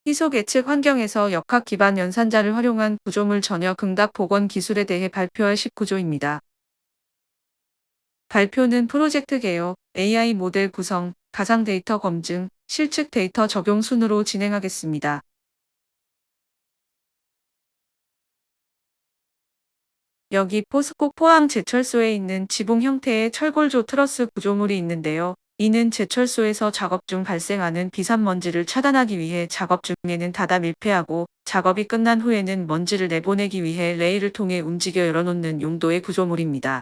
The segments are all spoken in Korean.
희속 예측 환경에서 역학 기반 연산자를 활용한 구조물 전역 응답 복원 기술에 대해 발표할 19조입니다. 발표는 프로젝트 개요, AI 모델 구성, 가상 데이터 검증, 실측 데이터 적용 순으로 진행하겠습니다. 여기 포스코 포항 제철소에 있는 지붕 형태의 철골조 트러스 구조물이 있는데요. 이는 제철소에서 작업 중 발생하는 비산먼지를 차단하기 위해 작업 중에는 닫아 밀폐하고 작업이 끝난 후에는 먼지를 내보내기 위해 레일을 통해 움직여 열어놓는 용도의 구조물입니다.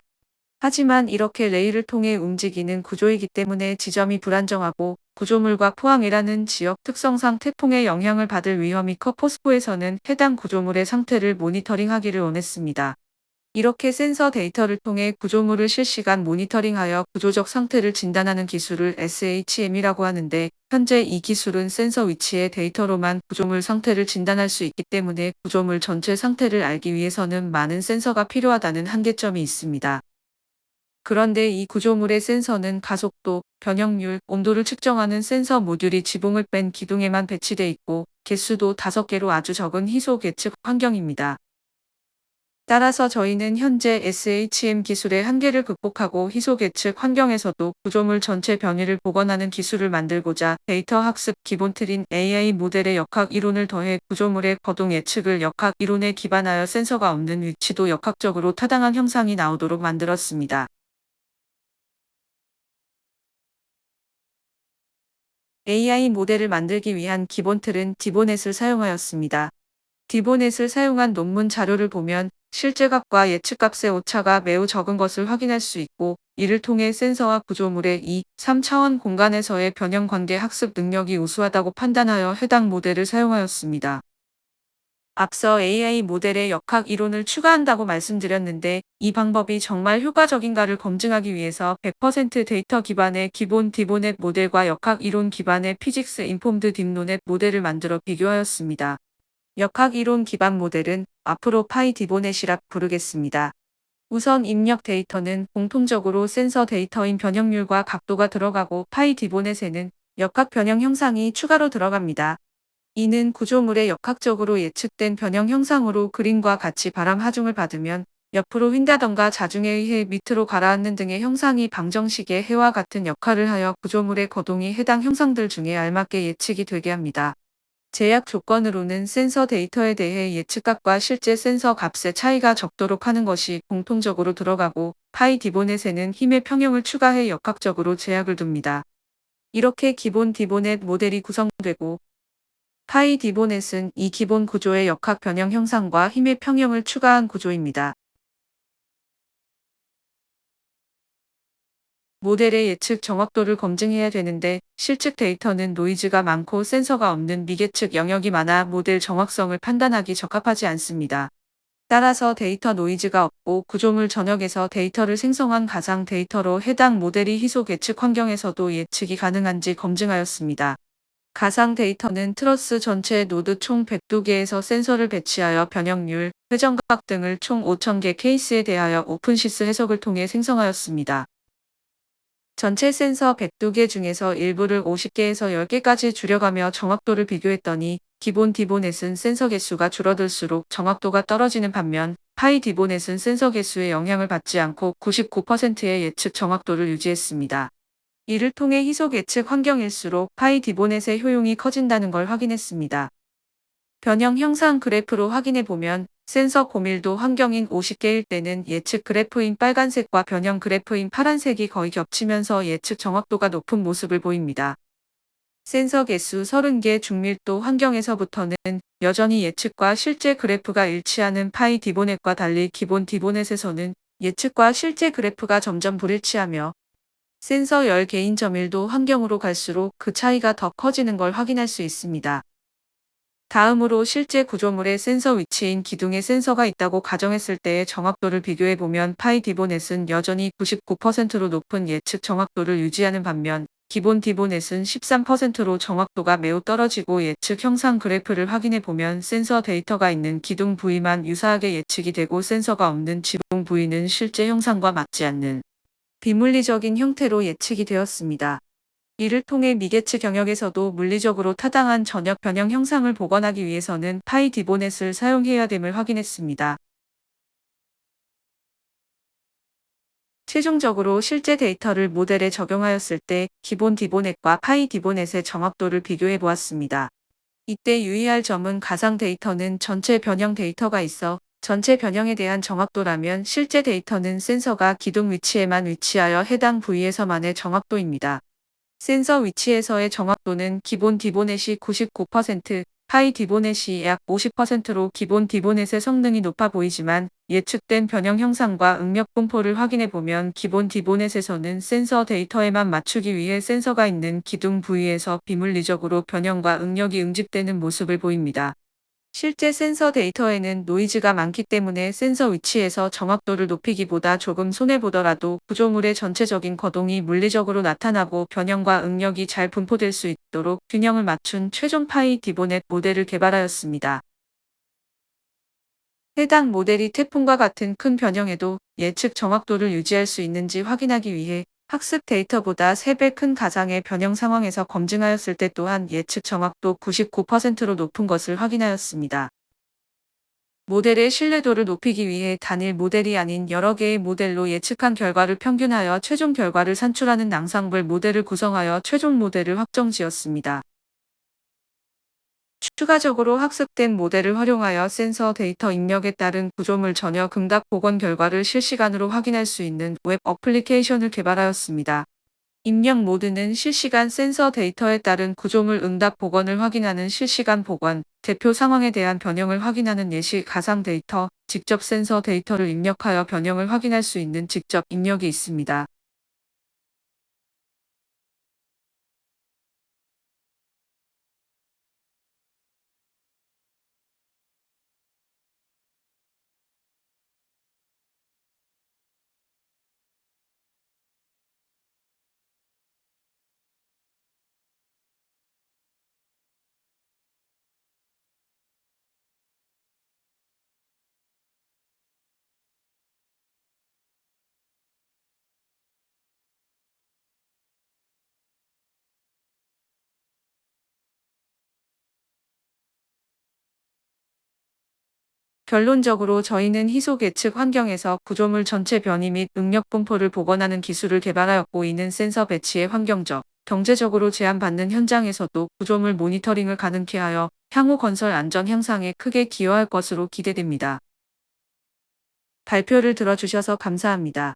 하지만 이렇게 레일을 통해 움직이는 구조이기 때문에 지점이 불안정하고 구조물과 포항이라는 지역 특성상 태풍의 영향을 받을 위험이 커 포스코에서는 해당 구조물의 상태를 모니터링하기를 원했습니다. 이렇게 센서 데이터를 통해 구조물을 실시간 모니터링하여 구조적 상태를 진단하는 기술을 SHM이라고 하는데, 현재 이 기술은 센서 위치의 데이터로만 구조물 상태를 진단할 수 있기 때문에 구조물 전체 상태를 알기 위해서는 많은 센서가 필요하다는 한계점이 있습니다. 그런데 이 구조물의 센서는 가속도, 변형률, 온도를 측정하는 센서 모듈이 지붕을 뺀 기둥에만 배치돼 있고 개수도 5개로 아주 적은 희속 예측 환경입니다. 따라서 저희는 현재 SHM 기술의 한계를 극복하고 희속 예측 환경에서도 구조물 전체 변이를 복원하는 기술을 만들고자 데이터 학습 기본 틀인 AI 모델의 역학 이론을 더해 구조물의 거동 예측을 역학 이론에 기반하여 센서가 없는 위치도 역학적으로 타당한 형상이 나오도록 만들었습니다. AI 모델을 만들기 위한 기본 틀은 디보넷을 사용하였습니다. 디보넷을 사용한 논문 자료를 보면 실제값과 예측값의 오차가 매우 적은 것을 확인할 수 있고, 이를 통해 센서와 구조물의 2, 3차원 공간에서의 변형 관계 학습 능력이 우수하다고 판단하여 해당 모델을 사용하였습니다. 앞서 AI 모델에 역학 이론을 추가한다고 말씀드렸는데, 이 방법이 정말 효과적인가를 검증하기 위해서 100% 데이터 기반의 기본 디보넷 모델과 역학 이론 기반의 피직스 인폼드 딥노넷 모델을 만들어 비교하였습니다. 역학 이론 기반 모델은 앞으로 파이 디보넷이라 부르겠습니다. 우선 입력 데이터는 공통적으로 센서 데이터인 변형률과 각도가 들어가고 파이 디보넷에는 역학 변형 형상이 추가로 들어갑니다. 이는 구조물의 역학적으로 예측된 변형 형상으로 그림과 같이 바람 하중을 받으면 옆으로 휜다던가 자중에 의해 밑으로 가라앉는 등의 형상이 방정식의 해와 같은 역할을 하여 구조물의 거동이 해당 형상들 중에 알맞게 예측이 되게 합니다. 제약 조건으로는 센서 데이터에 대해 예측값과 실제 센서 값의 차이가 적도록 하는 것이 공통적으로 들어가고, 파이 디보넷에는 힘의 평형을 추가해 역학적으로 제약을 둡니다. 이렇게 기본 디보넷 모델이 구성되고, 파이 디보넷은 이 기본 구조의 역학 변형 형상과 힘의 평형을 추가한 구조입니다. 모델의 예측 정확도를 검증해야 되는데, 실측 데이터는 노이즈가 많고 센서가 없는 미계측 영역이 많아 모델 정확성을 판단하기 적합하지 않습니다. 따라서 데이터 노이즈가 없고 구조물 전역에서 데이터를 생성한 가상 데이터로 해당 모델이 희속 예측 환경에서도 예측이 가능한지 검증하였습니다. 가상 데이터는 트러스 전체 노드 총 102개에서 센서를 배치하여 변형률, 회전각 등을 총 5,000개 케이스에 대하여 오픈시스 해석을 통해 생성하였습니다. 전체 센서 102개 중에서 일부를 50개에서 10개까지 줄여가며 정확도를 비교했더니 기본 디보넷은 센서 개수가 줄어들수록 정확도가 떨어지는 반면 파이 디보넷은 센서 개수에 영향을 받지 않고 99%의 예측 정확도를 유지했습니다. 이를 통해 희속 예측 환경일수록 파이 디보넷의 효용이 커진다는 걸 확인했습니다. 변형 형상 그래프로 확인해 보면 센서 고밀도 환경인 50개일 때는 예측 그래프인 빨간색과 변형 그래프인 파란색이 거의 겹치면서 예측 정확도가 높은 모습을 보입니다. 센서 개수 30개 중밀도 환경에서부터는 여전히 예측과 실제 그래프가 일치하는 파이 디보넷과 달리 기본 디보넷에서는 예측과 실제 그래프가 점점 불일치하며 센서 10개인 저밀도 환경으로 갈수록 그 차이가 더 커지는 걸 확인할 수 있습니다. 다음으로 실제 구조물의 센서 위치인 기둥에 센서가 있다고 가정했을 때의 정확도를 비교해보면 파이 디보넷은 여전히 99%로 높은 예측 정확도를 유지하는 반면 기본 디보넷은 13%로 정확도가 매우 떨어지고, 예측 형상 그래프를 확인해보면 센서 데이터가 있는 기둥 부위만 유사하게 예측이 되고 센서가 없는 지붕 부위는 실제 형상과 맞지 않는 비물리적인 형태로 예측이 되었습니다. 이를 통해 미계측 영역에서도 물리적으로 타당한 전역 변형 형상을 복원하기 위해서는 파이 디보넷을 사용해야 됨을 확인했습니다. 최종적으로 실제 데이터를 모델에 적용하였을 때 기본 디보넷과 파이 디보넷의 정확도를 비교해 보았습니다. 이때 유의할 점은 가상 데이터는 전체 변형 데이터가 있어 전체 변형에 대한 정확도라면 실제 데이터는 센서가 기둥 위치에만 위치하여 해당 부위에서만의 정확도입니다. 센서 위치에서의 정확도는 기본 디보넷이 99%, 파이 디보넷이 약 50%로 기본 디보넷의 성능이 높아 보이지만 예측된 변형 형상과 응력 분포를 확인해 보면 기본 디보넷에서는 센서 데이터에만 맞추기 위해 센서가 있는 기둥 부위에서 비물리적으로 변형과 응력이 응집되는 모습을 보입니다. 실제 센서 데이터에는 노이즈가 많기 때문에 센서 위치에서 정확도를 높이기보다 조금 손해보더라도 구조물의 전체적인 거동이 물리적으로 나타나고 변형과 응력이 잘 분포될 수 있도록 균형을 맞춘 최종 파이 디보넷 모델을 개발하였습니다. 해당 모델이 태풍과 같은 큰 변형에도 예측 정확도를 유지할 수 있는지 확인하기 위해 학습 데이터보다 3배 큰 가상의 변형 상황에서 검증하였을 때 또한 예측 정확도 99%로 높은 것을 확인하였습니다. 모델의 신뢰도를 높이기 위해 단일 모델이 아닌 여러 개의 모델로 예측한 결과를 평균하여 최종 결과를 산출하는 낭상블 모델을 구성하여 최종 모델을 확정지었습니다. 추가적으로 학습된 모델을 활용하여 센서 데이터 입력에 따른 구조물 전역 응답 복원 결과를 실시간으로 확인할 수 있는 웹 어플리케이션을 개발하였습니다. 입력 모드는 실시간 센서 데이터에 따른 구조물 응답 복원을 확인하는 실시간 복원, 대표 상황에 대한 변형을 확인하는 예시 가상 데이터, 직접 센서 데이터를 입력하여 변형을 확인할 수 있는 직접 입력이 있습니다. 결론적으로 저희는 희속 예측 환경에서 구조물 전체 변이 및 응력 분포를 복원하는 기술을 개발하였고 이는 센서 배치의 환경적, 경제적으로 제한받는 현장에서도 구조물 모니터링을 가능케 하여 향후 건설 안전 향상에 크게 기여할 것으로 기대됩니다. 발표를 들어주셔서 감사합니다.